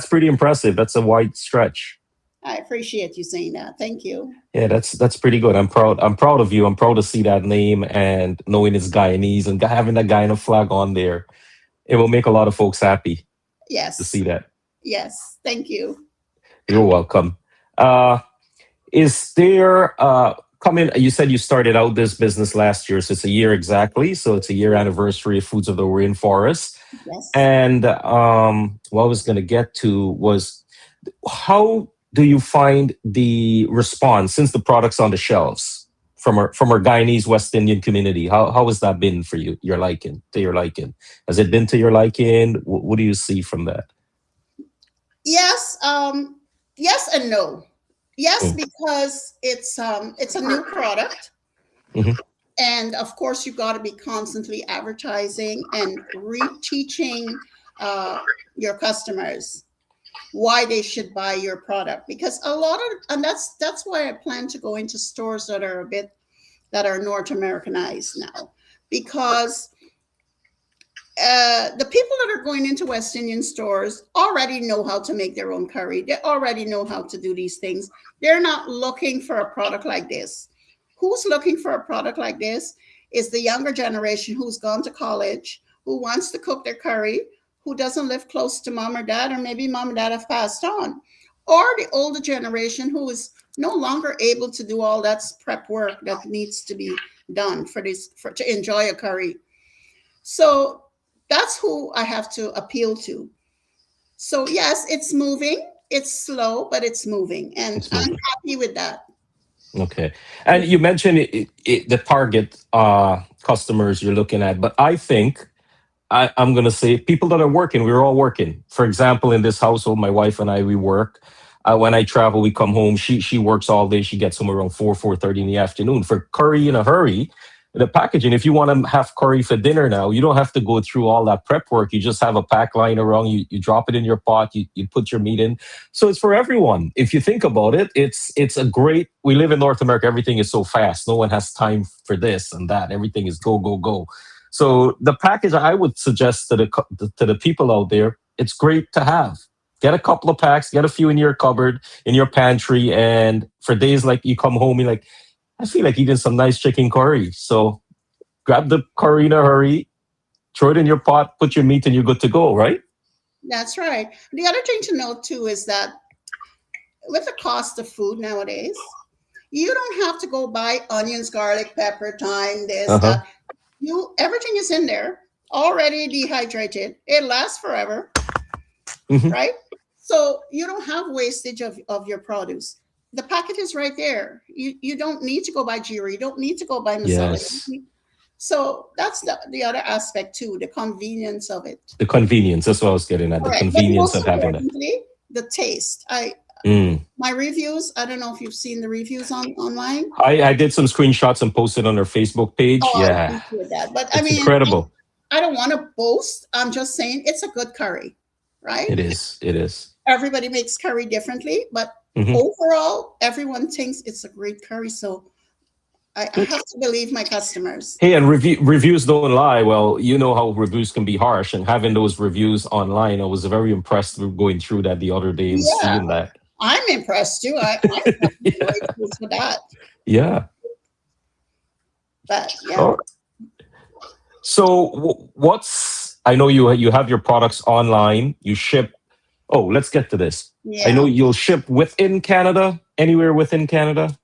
Speaker 1: pretty impressive. That's a wide stretch.
Speaker 2: I appreciate you saying that. Thank you.
Speaker 1: Yeah, that's pretty good. I'm proud. I'm proud of you. I'm proud to see that name and knowing it's Guyanese and having that Guyana flag on there. It will make a lot of folks happy to see
Speaker 2: Yes,
Speaker 1: that.
Speaker 2: yes. Thank you.
Speaker 1: You're welcome. Uh, is there coming? You said you started out this business last year, so it's a year exactly. So it's a year anniversary of Foods of the Rainforest.
Speaker 2: Yes.
Speaker 1: And what I was going to get to was how do you find the response since the product's on the shelves from our Guyanese West Indian community? How has that been for you? Your liking to your liking? Has it been to your liking? What do you see from that?
Speaker 2: Yes. Yes and no. Yes,
Speaker 1: Mm,
Speaker 2: because it's a new product,
Speaker 1: mhm.
Speaker 2: and of course you got to be constantly advertising and reteaching uh, your customers why they should buy your product, because a lot of, and that's why I plan to go into stores that are a bit, that are North Americanized now, because the people that are going into West Indian stores already know how to make their own curry. They already know how to do these things. They're not looking for a product like this. Who's looking for a product like this is the younger generation who's gone to college, who wants to cook their curry, who doesn't live close to mom or dad, or maybe mom and dad have passed on, or the older generation who is no longer able to do all that prep work that needs to be done for this, for to enjoy a curry. So that's who I have to appeal to. So yes, it's moving. It's slow, but it's moving, and
Speaker 1: It's
Speaker 2: I'm
Speaker 1: moving.
Speaker 2: happy with that.
Speaker 1: Okay. And you mentioned the target customers you're looking at, but I think I'm going to say people that are working, we're all working. For example, in this household, my wife and I, we work. When I travel, we come home. She works all day. She gets home around 4:30 in the afternoon. For curry in a hurry, the packaging, if you want to have curry for dinner now, you don't have to go through all that prep work. You just have a pack lying around. You drop it in your pot. You put your meat in. So it's for everyone. If you think about it, it's a great. We live in North America. Everything is so fast. No one has time for this and that. Everything is go go go. So the package I would suggest to the people out there, it's great to have. Get a couple of packs, get a few in your cupboard, in your pantry, and for days like you come home, you're like, I feel like eating some nice chicken curry. So grab the curry in a hurry, throw it in your pot, put your meat, and you're good to go, right?
Speaker 2: That's right. The other thing to note too is that with the cost of food nowadays, you don't have to go buy onions, garlic, pepper, thyme, this,
Speaker 1: Uh huh.
Speaker 2: that. You, everything is in there, already dehydrated. It lasts forever,
Speaker 1: Hmm.
Speaker 2: right? So you don't have wastage of your produce. The packet is right there. You don't need to go buy jira. You don't need to go buy masala.
Speaker 1: Yes,
Speaker 2: So that's the other aspect too, the convenience of it.
Speaker 1: the convenience. That's what I was getting at.
Speaker 2: All
Speaker 1: The
Speaker 2: right. But
Speaker 1: convenience
Speaker 2: most
Speaker 1: of having that.
Speaker 2: importantly, the taste.
Speaker 1: Mm.
Speaker 2: My reviews, I don't know if you've seen the reviews online.
Speaker 1: I did some screenshots and posted on our Facebook page.
Speaker 2: Oh, I
Speaker 1: Yeah,
Speaker 2: appreciate that. But I
Speaker 1: it's
Speaker 2: mean,
Speaker 1: incredible.
Speaker 2: I don't want to boast. I'm just saying it's a good curry, right?
Speaker 1: It is. It is.
Speaker 2: Everybody makes curry differently, but
Speaker 1: Mhm.
Speaker 2: overall, everyone thinks it's a great curry. So I
Speaker 1: Good.
Speaker 2: have to believe my customers.
Speaker 1: Hey, and reviews don't lie. Well, you know how reviews can be harsh, and having those reviews online, I was very impressed with going through that the other day and
Speaker 2: Yeah,
Speaker 1: seeing that.
Speaker 2: I'm impressed too. I'm
Speaker 1: Yeah.
Speaker 2: grateful for that.
Speaker 1: Yeah.
Speaker 2: But yeah,
Speaker 1: Oh, so what's? I know you have your products online. You ship. Oh, let's get to this. I know
Speaker 2: yeah,
Speaker 1: you'll ship within Canada, anywhere within Canada,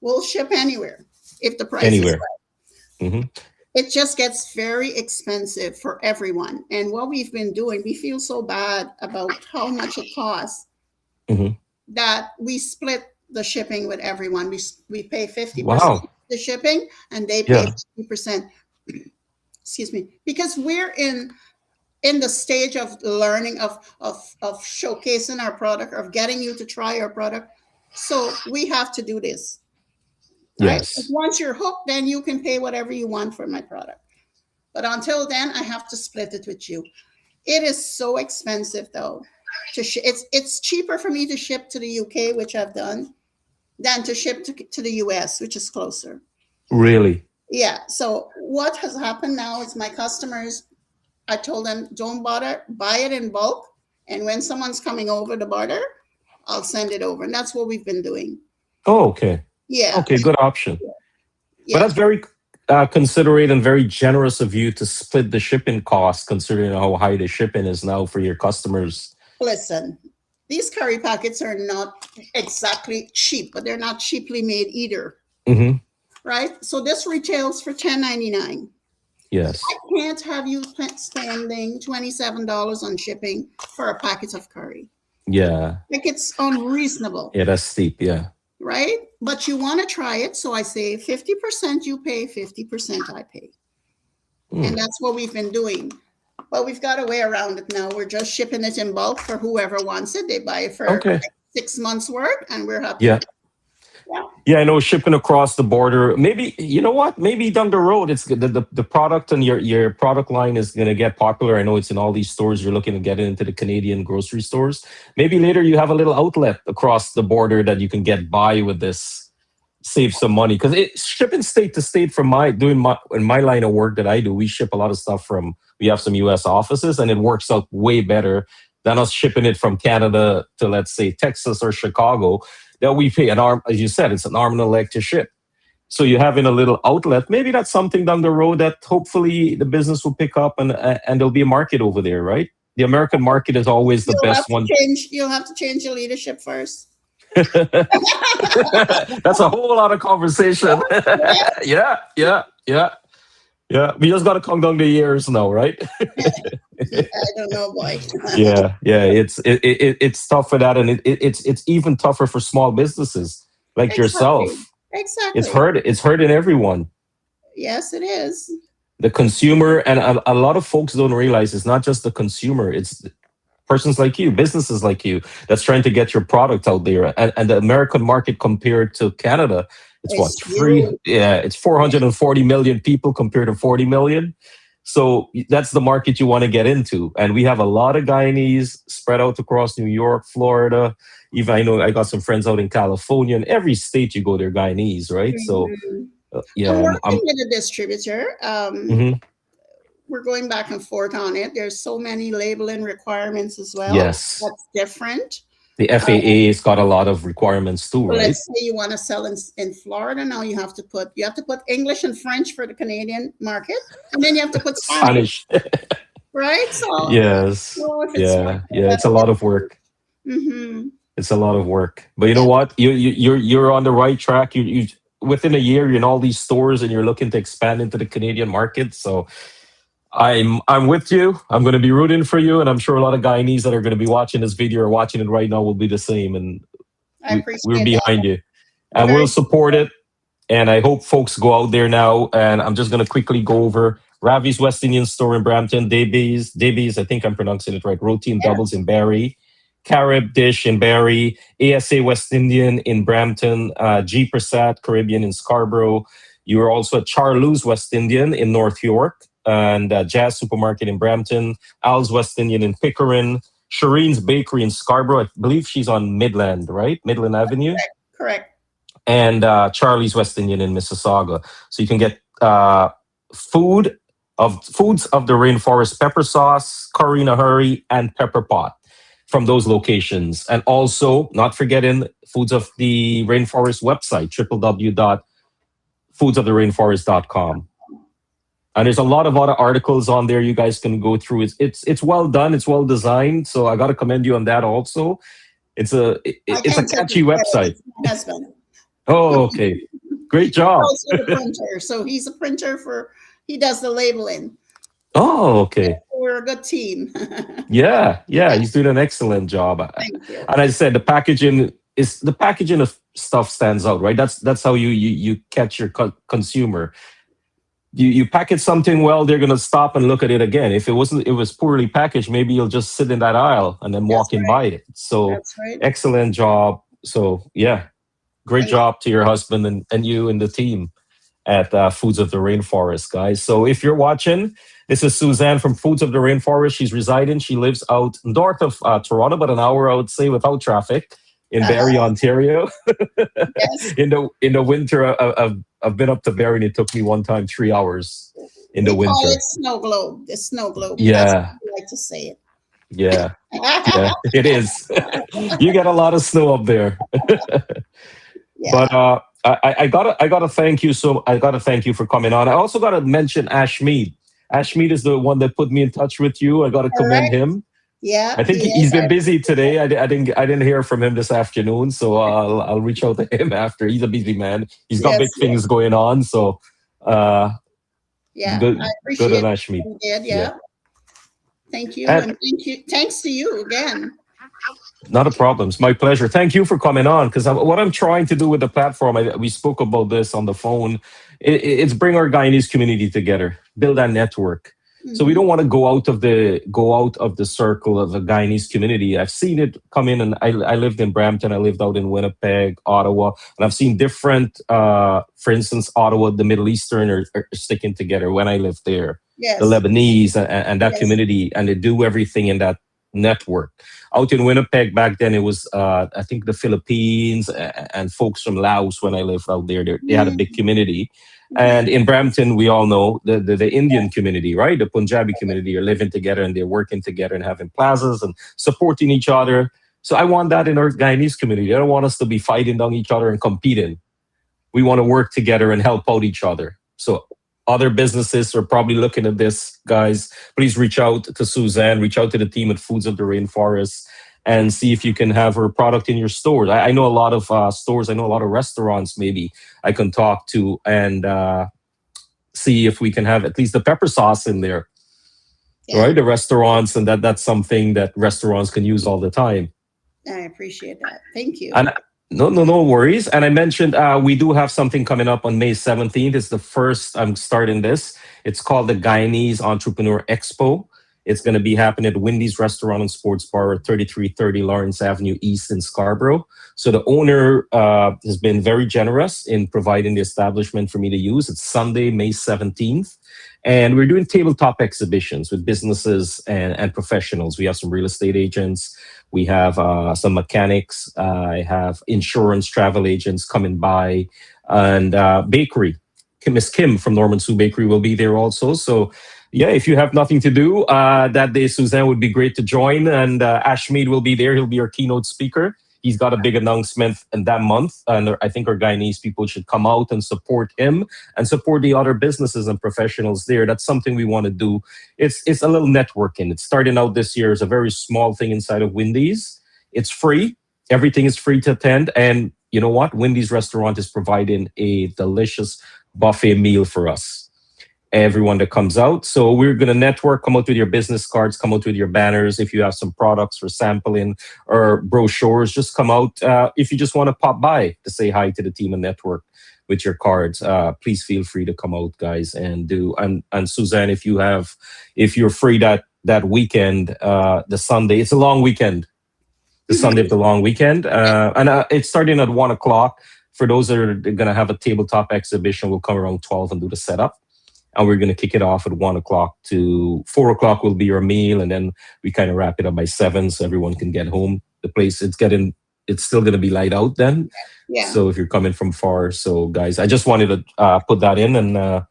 Speaker 2: we'll ship anywhere if the price is
Speaker 1: anywhere.
Speaker 2: right.
Speaker 1: Hmm.
Speaker 2: It just gets very expensive for everyone. And what we've been doing, we feel so bad about how much it costs
Speaker 1: Hmm.
Speaker 2: that we split the shipping with everyone. We pay 50%
Speaker 1: Wow.
Speaker 2: the shipping and they pay
Speaker 1: Yeah.
Speaker 2: 50%. Excuse me. Because we're in the stage of learning of showcasing our product, of getting you to try our product. So we have to do this, right?
Speaker 1: Yes.
Speaker 2: Once you're hooked, then you can pay whatever you want for my product. But until then, I have to split it with you. It is so expensive though. It's cheaper for me to ship to the UK, which I've done, than to ship to the US, which is closer.
Speaker 1: Really?
Speaker 2: Yeah. So what has happened now is my customers, I told them, don't bother, buy it in bulk. And when someone's coming over the border, I'll send it over. And that's what we've been doing.
Speaker 1: Oh, okay.
Speaker 2: Yeah.
Speaker 1: Okay, good option. But
Speaker 2: Yeah.
Speaker 1: that's very considerate and very generous of you to split the shipping cost, considering how high the shipping is now for your customers.
Speaker 2: Listen, these curry packets are not exactly cheap, but they're not cheaply made either.
Speaker 1: Hmm.
Speaker 2: Right? So this retails for $10.99.
Speaker 1: Yes.
Speaker 2: I can't have you spending $27 on shipping for a packet of curry.
Speaker 1: Yeah.
Speaker 2: Like it's unreasonable.
Speaker 1: Yeah, that's steep. Yeah.
Speaker 2: Right? But you want to try it. So I say 50% you pay, 50% I pay. And that's what we've been doing. But we've got a way around it now. We're just shipping it in bulk for whoever wants it. They buy it for like 6 months' work, and we're happy.
Speaker 1: Yeah.
Speaker 2: Yeah.
Speaker 1: Yeah, I know shipping across the border. Maybe you know what? Maybe down the road, it's the product and your product line is going to get popular. I know it's in all these stores. You're looking to get it into the Canadian grocery stores. Maybe later you have a little outlet across the border that you can get by with this, save some money because shipping state to state. From in my line of work that I do, we ship a lot of stuff from. We have some U.S. offices, and it works out way better than us shipping it from Canada to, let's say, Texas or Chicago. That we pay an arm, as you said, it's an arm and a leg to ship. So you having a little outlet, maybe that's something down the road that hopefully the business will pick up and there'll be a market over there, right? The American market is always the best one.
Speaker 2: You'll have to change your leadership first.
Speaker 1: That's a whole lot of conversation. Yeah. We just got to come down the years now, right?
Speaker 2: I don't know, boy.
Speaker 1: Yeah. It's tough for that, and it's even tougher for small businesses like yourself.
Speaker 2: Exactly.
Speaker 1: It's hurting everyone.
Speaker 2: Yes, it is.
Speaker 1: The consumer, and a lot of folks don't realize it's not just the consumer. It's persons like you, businesses like you, that's trying to get your product out there. And the American market compared to Canada, it's 440 million people compared to 40 million. So that's the market you want to get into. And we have a lot of Guyanese spread out across New York, Florida. Even I know I got some friends out in California. In every state you go, they're Guyanese, right? So
Speaker 2: I'm working with a distributor. We're going back and forth on it. There's so many labeling requirements as well.
Speaker 1: Yes.
Speaker 2: That's different.
Speaker 1: The FAA has got a lot of requirements too, right?
Speaker 2: Let's say you want to sell in Florida. Now you have to put English and French for the Canadian market, and then you have to put Spanish. Right? So
Speaker 1: yes. It's a lot of work.
Speaker 2: Mm-hmm.
Speaker 1: It's a lot of work. But you know what? You're on the right track. You within a year, you're in all these stores and you're looking to expand into the Canadian market. So I'm with you. I'm going to be rooting for you, and I'm sure a lot of Guyanese that are going to be watching this video or watching it right now will be the same. And we're behind you, and we'll support it. And I hope folks go out there now. And I'm just going to quickly go over Ravi's West Indian Store in Brampton, Davies. I think I'm pronouncing it right. Routine Doubles in Barrie, Carib Dish in Barrie, ASA West Indian in Brampton, G Prasad Caribbean in Scarborough. You were also at Charlou's West Indian in North York, and Jazz Supermarket in Brampton, Al's West Indian in Pickering, Shireen's Bakery in Scarborough. I believe she's on Midland, right? Midland Avenue?
Speaker 2: Correct.
Speaker 1: And Charlie's West Indian in Mississauga. So you can get foods of the Rainforest, pepper sauce, curry in a hurry, and pepper pot from those locations. And also, not forgetting, Foods of the Rainforest website, www.foodsoftherainforest.com. And there's a lot of other articles on there you guys can go through. It's well done. It's well designed. So I got to commend you on that also. It's a catchy website.
Speaker 2: My husband.
Speaker 1: Oh, okay. Great job.
Speaker 2: He's also the printer. So he's a printer he does the labeling.
Speaker 1: Oh, okay.
Speaker 2: We're a good team.
Speaker 1: Yeah. He's doing an excellent job.
Speaker 2: Thank you.
Speaker 1: And I said the packaging of stuff stands out, right? That's how you catch your consumer. You package something well, they're gonna stop and look at it again. If it was poorly packaged, maybe you'll just sit in that aisle and then walk in by it. So excellent job. So yeah, great
Speaker 2: Thank
Speaker 1: job to your husband and you and the team at Foods of the Rainforest, guys. So if you're watching, this is Suzanne from Foods of the Rainforest. She's residing. She lives out north of Toronto, about an hour, I would say, without traffic in Barrie,
Speaker 2: uh-huh.
Speaker 1: Ontario.
Speaker 2: Yes,
Speaker 1: In the winter, I've been up to Barrie, and it took me one time 3 hours in the
Speaker 2: we call it
Speaker 1: winter.
Speaker 2: snow globe. The snow globe. That's
Speaker 1: Yeah,
Speaker 2: how we like to say
Speaker 1: yeah,
Speaker 2: it.
Speaker 1: yeah. It is. You get a lot of snow up there. But
Speaker 2: Yeah.
Speaker 1: I gotta thank you. So I gotta thank you for coming on. I also gotta mention Ashmead. Ashmead is the one that put me in touch with you. I gotta commend
Speaker 2: Correct.
Speaker 1: him.
Speaker 2: Yeah.
Speaker 1: I think
Speaker 2: Yes.
Speaker 1: he's been busy today. I didn't hear from him this afternoon, so I'll reach out to him after. He's a busy man. He's got big
Speaker 2: Yes.
Speaker 1: things
Speaker 2: Yes.
Speaker 1: going on. So uh,
Speaker 2: Yeah. I
Speaker 1: good on
Speaker 2: appreciate
Speaker 1: Ashmead.
Speaker 2: what you did.
Speaker 1: Yeah.
Speaker 2: Yeah. Thank you,
Speaker 1: And
Speaker 2: and thank you. Thanks to you again.
Speaker 1: not a problem. It's my pleasure. Thank you for coming on. Because what I'm trying to do with the platform, we spoke about this on the phone. It's bring our Guyanese community together, build that network. So we
Speaker 2: Hmm.
Speaker 1: don't want to go out of the circle of the Guyanese community. I've seen it come in, and I lived in Brampton. I lived out in Winnipeg, Ottawa, and I've seen different. For instance, Ottawa, the Middle Eastern are sticking together when I lived there. The
Speaker 2: Yes.
Speaker 1: Lebanese and that
Speaker 2: Yes.
Speaker 1: community, and they do everything in that network. Out in Winnipeg back then, it was I think the Philippines and folks from Laos. When I lived out there, they had a big
Speaker 2: Mhm.
Speaker 1: community.
Speaker 2: Mhm.
Speaker 1: And in Brampton, we all know the Indian community, right? The Punjabi community are living together and they're working together and having plazas and supporting each other. So I want that in our Guyanese community. I don't want us to be fighting on each other and competing. We want to work together and help out each other. So other businesses are probably looking at this, guys. Please reach out to Suzanne, reach out to the team at Foods of the Rainforest, and see if you can have her product in your stores. I know a lot of stores. I know a lot of restaurants. Maybe I can talk to and see if we can have at least the pepper sauce in there,
Speaker 2: Yeah.
Speaker 1: right? The restaurants, and that's something that restaurants can use all the time.
Speaker 2: I appreciate that. Thank you.
Speaker 1: And no worries. And I mentioned we do have something coming up on May 17th. It's the first I'm starting this. It's called the Guyanese Entrepreneur Expo. It's going to be happening at Wendy's Restaurant and Sports Bar at 3330 Lawrence Avenue East in Scarborough. So the owner has been very generous in providing the establishment for me to use. It's Sunday, May 17th. And we're doing tabletop exhibitions with businesses and professionals. We have some real estate agents, we have some mechanics. I have insurance travel agents coming by, and bakery. Miss Kim from Norman Sue Bakery will be there also. So, yeah, if you have nothing to do that day, Suzanne would be great to join, and Ashmead will be there. He'll be our keynote speaker. He's got a big announcement in that month, and I think our Guyanese people should come out and support him and support the other businesses and professionals there. That's something we want to do. It's a little networking. It's starting out this year as a very small thing inside of Wendy's. It's free. Everything is free to attend. And you know what? Wendy's restaurant is providing a delicious buffet meal for us. Everyone that comes out. So we're going to network, come out with your business cards, come out with your banners. If you have some products for sampling or brochures, just come out. If you just want to pop by to say hi to the team and network with your cards, please feel free to come out, guys, and do. And Suzanne, if you're free that weekend, the Sunday, it's a long weekend, the Sunday of
Speaker 2: Mhm.
Speaker 1: the long weekend, and it's starting at 1 o'clock. For those that are going to have a tabletop exhibition, we'll come around 12 and do the setup, and we're going to kick it off at 1 o'clock to 4 o'clock will be your meal, and then we kind of wrap it up by 7 so everyone can get home. The place it's still going to be light out then.
Speaker 2: Yeah.
Speaker 1: So if you're coming from far, so guys, I just wanted to put that in, and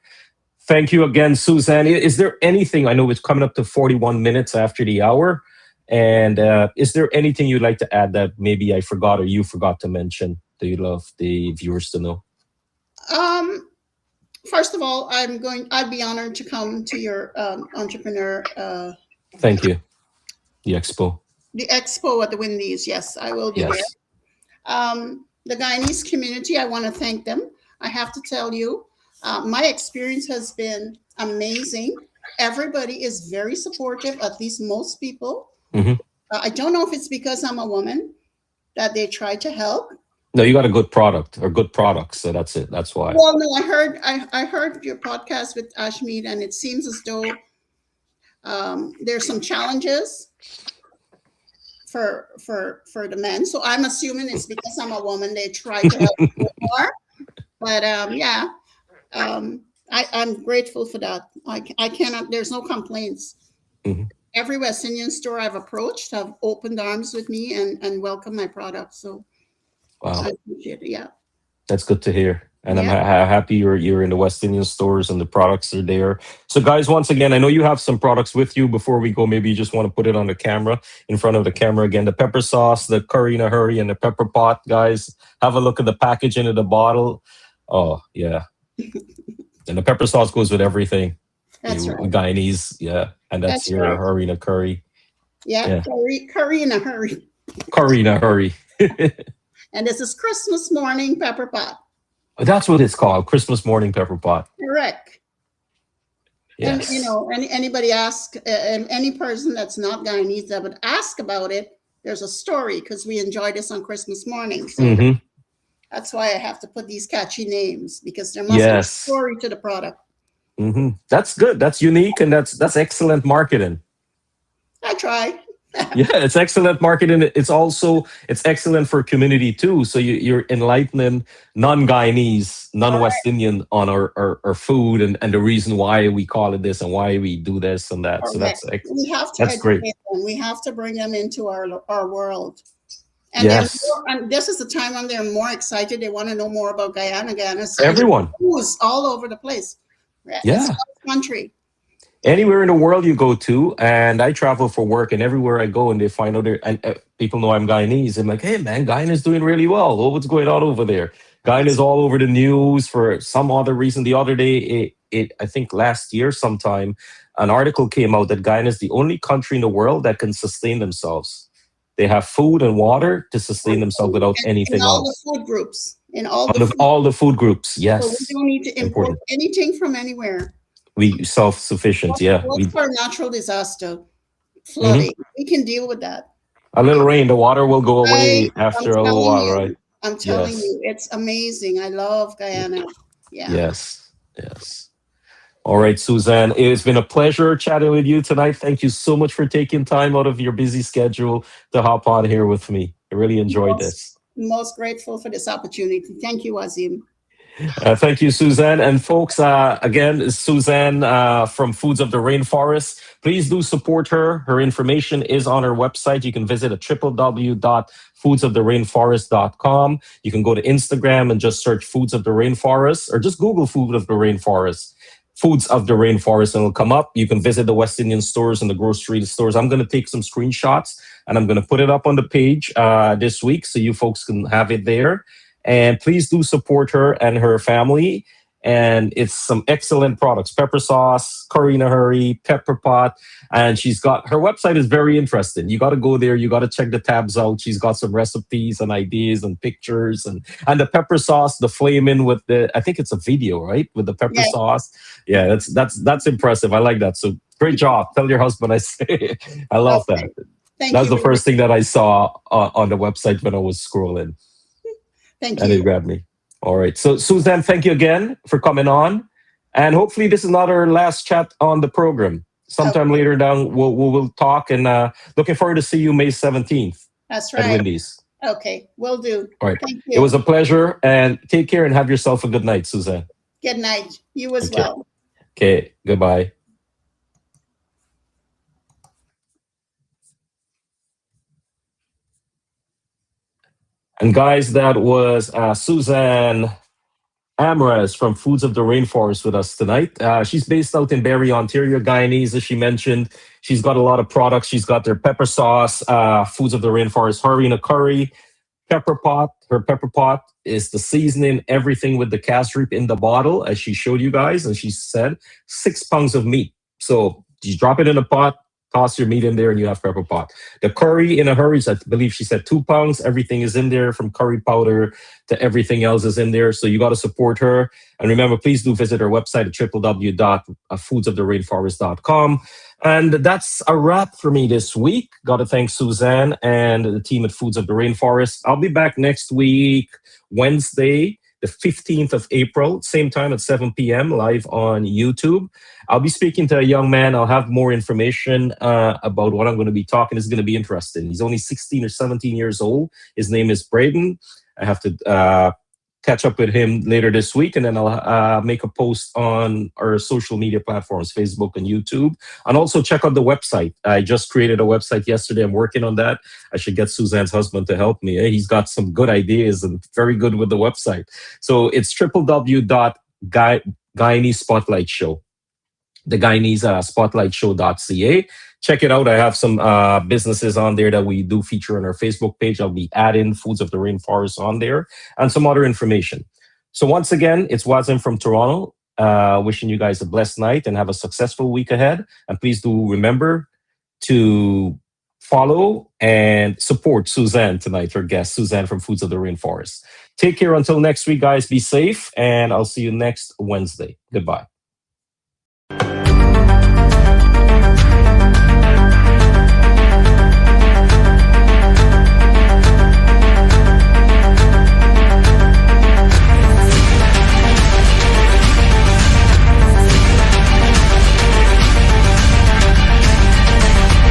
Speaker 1: thank you again, Suzanne. Is there anything, I know it's coming up to 41 minutes after the hour, and is there anything you'd like to add that maybe I forgot or you forgot to mention that you'd love the viewers to know?
Speaker 2: Um. First of all, I'd be honored to come to your entrepreneur,
Speaker 1: Thank you. The expo.
Speaker 2: the expo at the Windies. Yes, I will be there.
Speaker 1: Yes.
Speaker 2: The Guyanese community, I want to thank them. I have to tell you, my experience has been amazing. Everybody is very supportive, at least most people.
Speaker 1: Hmm.
Speaker 2: I don't know if it's because I'm a woman that they try to help.
Speaker 1: No, you got a good product or good products, so that's it. That's why.
Speaker 2: Well, no, I heard your podcast with Ashmead, and it seems as though there's some challenges for the men. So I'm assuming it's because I'm a woman. They try to help me more. But yeah, I'm grateful for that. I cannot. There's no complaints.
Speaker 1: Mhm.
Speaker 2: Every West Indian store I've approached have opened arms with me and welcomed my product. So I
Speaker 1: Wow.
Speaker 2: appreciate it. Yeah.
Speaker 1: That's good to hear. And I'm
Speaker 2: Yeah.
Speaker 1: happy you're in the West Indian stores and the products are there. So, guys, once again, I know you have some products with you. Before we go, maybe you just want to put it on the camera, in front of the camera again. The pepper sauce, the curry in a hurry, and the pepper pot. Guys, have a look at the packaging of the bottle. Oh yeah, and the pepper sauce goes with everything.
Speaker 2: That's right.
Speaker 1: Guyanese, yeah, and that's
Speaker 2: That's
Speaker 1: your
Speaker 2: right.
Speaker 1: hurry in a curry.
Speaker 2: Yeah.
Speaker 1: Yeah,
Speaker 2: Curry in a hurry.
Speaker 1: curry in a hurry.
Speaker 2: And this is Christmas morning pepper pot.
Speaker 1: That's what it's called, Christmas morning pepper pot.
Speaker 2: Correct. And
Speaker 1: Yes.
Speaker 2: anybody ask, any person that's not Guyanese that would ask about it, there's a story because we enjoy this on Christmas morning. So
Speaker 1: Hmm.
Speaker 2: that's why I have to put these catchy names because there must be a
Speaker 1: Yes.
Speaker 2: story to the product.
Speaker 1: That's good. That's unique, and that's excellent marketing.
Speaker 2: I try.
Speaker 1: Yeah, it's excellent marketing. It's excellent for community too. So you're enlightening non-Guyanese, non-West
Speaker 2: Correct.
Speaker 1: Indian on our food and the reason why we call it this and why we do this and that. So
Speaker 2: Correct. We have to
Speaker 1: that's great.
Speaker 2: educate them. We have to bring them into our world. And they're
Speaker 1: Yes,
Speaker 2: more, and this is the time when they're more excited. They want to know more about Guyana. Guyana's and there's
Speaker 1: everyone.
Speaker 2: news all over the place. It's
Speaker 1: Yeah.
Speaker 2: a country.
Speaker 1: Anywhere in the world you go to, and I travel for work, and everywhere I go, and they find out there, and people know I'm Guyanese. I'm like, hey man, Guyana's doing really well. Oh, what's going on over there? Guyana's
Speaker 2: That's
Speaker 1: all over the news for some other reason. The other day, I think last year sometime, an article came out that Guyana is the only country in the world that can sustain themselves. They have food and water to sustain themselves without
Speaker 2: in
Speaker 1: anything
Speaker 2: all the
Speaker 1: else.
Speaker 2: food groups, in all the food.
Speaker 1: All the food groups,
Speaker 2: So we
Speaker 1: yes,
Speaker 2: don't need to import
Speaker 1: important.
Speaker 2: anything from anywhere.
Speaker 1: We self-sufficient, yeah.
Speaker 2: What's
Speaker 1: We
Speaker 2: for a natural disaster?
Speaker 1: mhm.
Speaker 2: Flooding. We can deal with that.
Speaker 1: A little rain, the water will go
Speaker 2: I,
Speaker 1: away
Speaker 2: I'm
Speaker 1: after a little
Speaker 2: telling
Speaker 1: while, right?
Speaker 2: you, I'm telling
Speaker 1: Yes.
Speaker 2: you, it's amazing. I love Guyana. Yeah.
Speaker 1: Yes. Yes. All right, Suzanne, it's been a pleasure chatting with you tonight. Thank you so much for taking time out of your busy schedule to hop on here with me. I really enjoyed
Speaker 2: Most,
Speaker 1: this.
Speaker 2: most grateful for this opportunity. Thank you, Azim.
Speaker 1: Thank you, Suzanne. And folks, again, it's Suzanne from Foods of the Rainforest. Please do support her. Her information is on her website. You can visit at www.foodsoftherainforest.com. You can go to Instagram and just search Foods of the Rainforest or just Google Food of the Rainforest. Foods of the Rainforest, and it'll come up. You can visit the West Indian stores and the grocery stores. I'm going to take some screenshots and I'm going to put it up on the page this week so you folks can have it there. And please do support her and her family. And it's some excellent products: pepper sauce, curry in a hurry, pepper pot. And she's got her website is very interesting. You got to go there. You got to check the tabs out. She's got some recipes and ideas and pictures and the pepper sauce, the flaming with the, I think it's a video, right? With the pepper
Speaker 2: Yes.
Speaker 1: sauce. Yeah, that's impressive. I like that. So great job. Tell your husband I say I love
Speaker 2: Okay.
Speaker 1: that.
Speaker 2: Thank
Speaker 1: That's
Speaker 2: you.
Speaker 1: the first thing that I saw on the website when I was scrolling.
Speaker 2: Thank
Speaker 1: And it
Speaker 2: you.
Speaker 1: grabbed me. All right. So, Suzanne, thank you again for coming on. And hopefully, this is not our last chat on the program. Sometime
Speaker 2: Okay.
Speaker 1: later down, we'll talk. And looking forward to see you May 17th
Speaker 2: That's
Speaker 1: at
Speaker 2: right.
Speaker 1: Wendy's.
Speaker 2: Okay. Will do.
Speaker 1: All right.
Speaker 2: Thank
Speaker 1: It was
Speaker 2: you.
Speaker 1: a pleasure. And take care and have yourself a good night, Suzanne.
Speaker 2: Good night. You as
Speaker 1: Okay.
Speaker 2: well.
Speaker 1: Okay. Goodbye. And guys, that was Suzanne Amres from Foods of the Rainforest with us tonight. She's based out in Barrie, Ontario, Guyanese, as she mentioned. She's got a lot of products. She's got their pepper sauce, Foods of the Rainforest, hurry in a curry, pepper pot. Her pepper pot is the seasoning, everything with the castor in the bottle, as she showed you guys. And she said 6 pounds of meat. So you drop it in a pot, toss your meat in there, and you have pepper pot. The curry in a hurry, I believe she said 2 pounds. Everything is in there from curry powder to everything else is in there. So you got to support her. And remember, please do visit her website at www.foodsoftherainforest.com. And that's a wrap for me this week. Got to thank Suzanne and the team at Foods of the Rainforest. I'll be back next week, Wednesday, the 15th of April, same time at 7 p.m., live on YouTube. I'll be speaking to a young man. I'll have more information about what I'm going to be talking. It's going to be interesting. He's only 16 or 17 years old. His name is Braden. I have to catch up with him later this week, and then I'll make a post on our social media platforms, Facebook and YouTube. And also check out the website. I just created a website yesterday. I'm working on that. I should get Suzanne's husband to help me. He's got some good ideas and very good with the website. So it's www.Guyanese Spotlight Show, the Guyanese Spotlightshow.ca. Check it out. I have some businesses on there that we do feature on our Facebook page. I'll be adding Foods of the Rainforest on there and some other information. So once again, it's Wazim from Toronto, wishing you guys a blessed night and have a successful week ahead. And please do remember to follow and support Suzanne tonight, our guest, Suzanne from Foods of the Rainforest. Take care until next week, guys. Be safe, and I'll see you next Wednesday. Goodbye.